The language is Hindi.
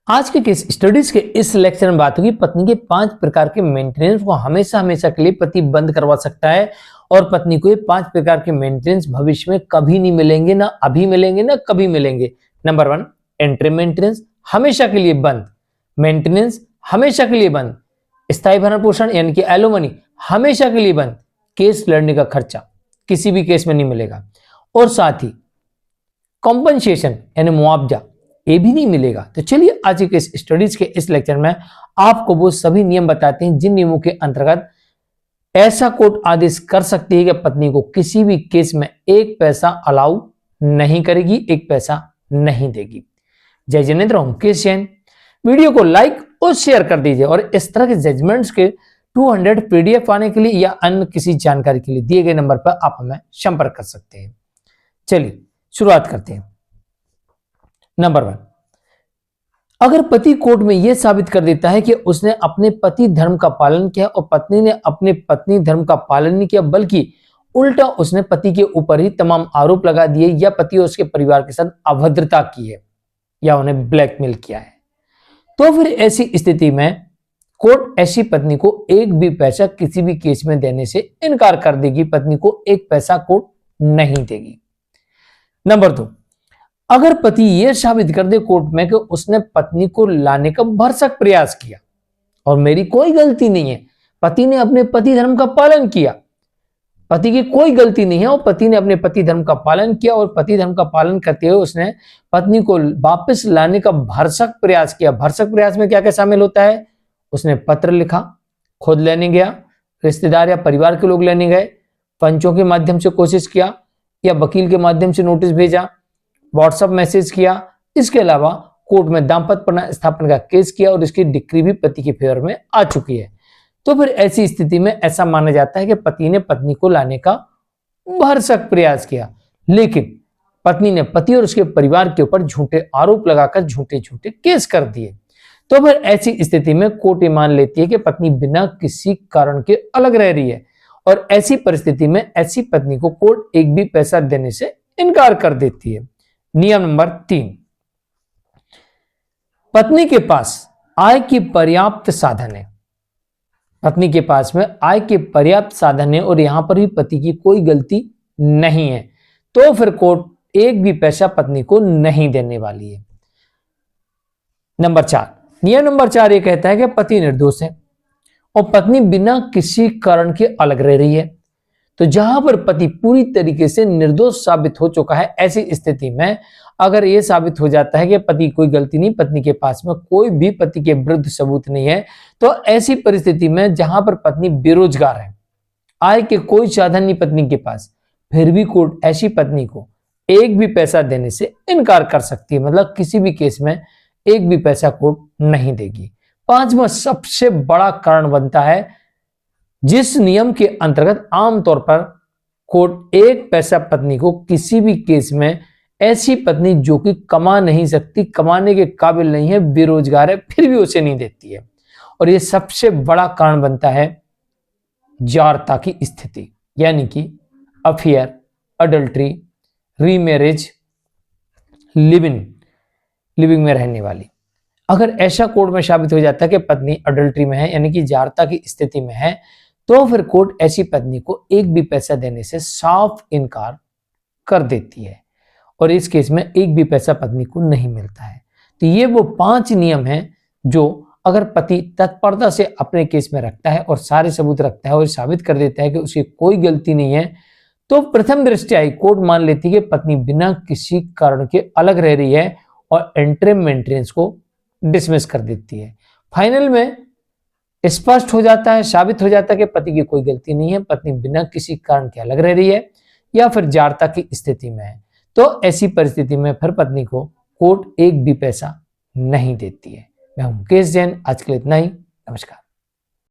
आज के केस स्टडीज के इस लेक्चर में बात होगी पत्नी के 5 प्रकार के मेंटेनेंस को हमेशा हमेशा के लिए पति बंद करवा सकता है और पत्नी को ये 5 प्रकार के मेंटेनेंस भविष्य में कभी नहीं मिलेंगे, ना अभी मिलेंगे ना कभी मिलेंगे। नंबर 1, एंट्री मेंटेनेंस हमेशा के लिए बंद, मेंटेनेंस हमेशा के लिए बंद, स्थायी भरण पोषण यानी कि एलोमनी हमेशा के लिए बंद, केस लड़ने का खर्चा किसी भी केस में नहीं मिलेगा और साथ ही कॉम्पनसेशन यानी मुआवजा ये भी नहीं मिलेगा। तो चलिए आज के इस स्टडीज के इस लेक्चर में आपको वो सभी नियम बताते हैं जिन नियमों के अंतर्गत ऐसा कोर्ट आदेश कर सकती है कि पत्नी को किसी भी केस में एक पैसा अलाउ नहीं करेगी, एक पैसा नहीं देगी। जय जिनेंद्र, हूं केस जैन। वीडियो को लाइक और शेयर कर दीजिए और इस तरह के जजमेंट्स के 200 पीडीएफ पाने के लिए या अन्य किसी जानकारी के लिए दिए गए नंबर पर आप हमें संपर्क कर सकते हैं। चलिए शुरुआत करते हैं। नंबर 1, अगर पति कोर्ट में यह साबित कर देता है कि उसने अपने पति धर्म का पालन किया और पत्नी ने अपने पत्नी धर्म का पालन नहीं किया बल्कि उल्टा उसने पति के ऊपर ही तमाम आरोप लगा दिए या पति और उसके परिवार के साथ अभद्रता की है या उन्हें ब्लैकमेल किया है, तो फिर ऐसी स्थिति में कोर्ट ऐसी पत्नी को एक भी पैसा किसी भी केस में देने से इनकार कर देगी। पत्नी को एक पैसा कोर्ट नहीं देगी। नंबर 2, अगर पति यह साबित कर दे कोर्ट में कि उसने पत्नी को लाने का भरसक प्रयास किया और मेरी कोई गलती नहीं है, पति ने अपने पति धर्म का पालन किया, पति की कोई गलती नहीं है और पति ने अपने पति धर्म का पालन किया और पति धर्म का पालन करते हुए उसने पत्नी को वापस लाने का भरसक प्रयास किया। भरसक प्रयास में क्या क्या शामिल होता है? उसने पत्र लिखा, खुद लेने गया, रिश्तेदार या परिवार के लोग लेने गए, पंचों के माध्यम से कोशिश किया या वकील के माध्यम से नोटिस भेजा, व्हाट्सएप मैसेज किया, इसके अलावा कोर्ट में दाम्पत्य पुनर्स्थापन का केस किया और इसकी डिक्री भी पति के फेवर में आ चुकी है। तो फिर ऐसी स्थिति में ऐसा माना जाता है कि पति ने पत्नी को लाने का भरसक प्रयास किया, लेकिन पत्नी ने पति और उसके परिवार के ऊपर झूठे आरोप लगाकर झूठे झूठे केस कर दिए। तो फिर ऐसी स्थिति में कोर्ट ये मान लेती है कि पत्नी बिना किसी कारण के अलग रह रही है और ऐसी परिस्थिति में ऐसी पत्नी को कोर्ट एक भी पैसा देने से इनकार कर देती है। नियम नंबर 3, पत्नी के पास आय की पर्याप्त साधन है। पत्नी के पास में आय के पर्याप्त साधन है और यहां पर भी पति की कोई गलती नहीं है, तो फिर कोर्ट एक भी पैसा पत्नी को नहीं देने वाली है। नंबर 4, नियम नंबर 4 ये कहता है कि पति निर्दोष है और पत्नी बिना किसी कारण के अलग रह रही है। तो जहां पर पति पूरी तरीके से निर्दोष साबित हो चुका है, ऐसी स्थिति में अगर यह साबित हो जाता है कि पति कोई गलती नहीं, पत्नी के पास में कोई भी पति के विरुद्ध सबूत नहीं है, तो ऐसी परिस्थिति में जहां पर पत्नी बेरोजगार है, आय के कोई साधन नहीं पत्नी के पास, फिर भी कोर्ट ऐसी पत्नी को एक भी पैसा देने से इनकार कर सकती है। मतलब किसी भी केस में एक भी पैसा कोर्ट नहीं देगी। 5वां सबसे बड़ा कारण बनता है जिस नियम के अंतर्गत आमतौर पर कोर्ट एक पैसा पत्नी को किसी भी केस में ऐसी पत्नी जो कि कमा नहीं सकती, कमाने के काबिल नहीं है, बेरोजगार है, फिर भी उसे नहीं देती है। और यह सबसे बड़ा कारण बनता है जारता की स्थिति, यानी कि अफेयर, अडल्ट्री, रीमैरिज, लिविंग में रहने वाली। अगर ऐसा कोर्ट में साबित हो जाता है कि पत्नी अडल्ट्री में है यानी कि जारता की स्थिति में है, तो फिर कोर्ट ऐसी पत्नी को एक भी पैसा देने से साफ इनकार कर देती है और इस केस में एक भी पैसा पत्नी को नहीं मिलता है। तो ये वो 5 नियम हैं जो अगर पति तत्परता से अपने केस में रखता है और सारे सबूत रखता है और साबित कर देता है कि उसकी कोई गलती नहीं है, तो प्रथम दृष्टया कोर्ट मान लेती है कि पत्नी बिना किसी कारण के अलग रह रही है और एंट्री मेंटेनेंस को डिसमिस कर देती है। फाइनल में स्पष्ट हो जाता है, साबित हो जाता है कि पति की कोई गलती नहीं है, पत्नी बिना किसी कारण के अलग रह रही है या फिर जारता की स्थिति में है, तो ऐसी परिस्थिति में फिर पत्नी को कोर्ट एक भी पैसा नहीं देती है। मैं हूं केस जैन, आज के लिए इतना ही। नमस्कार।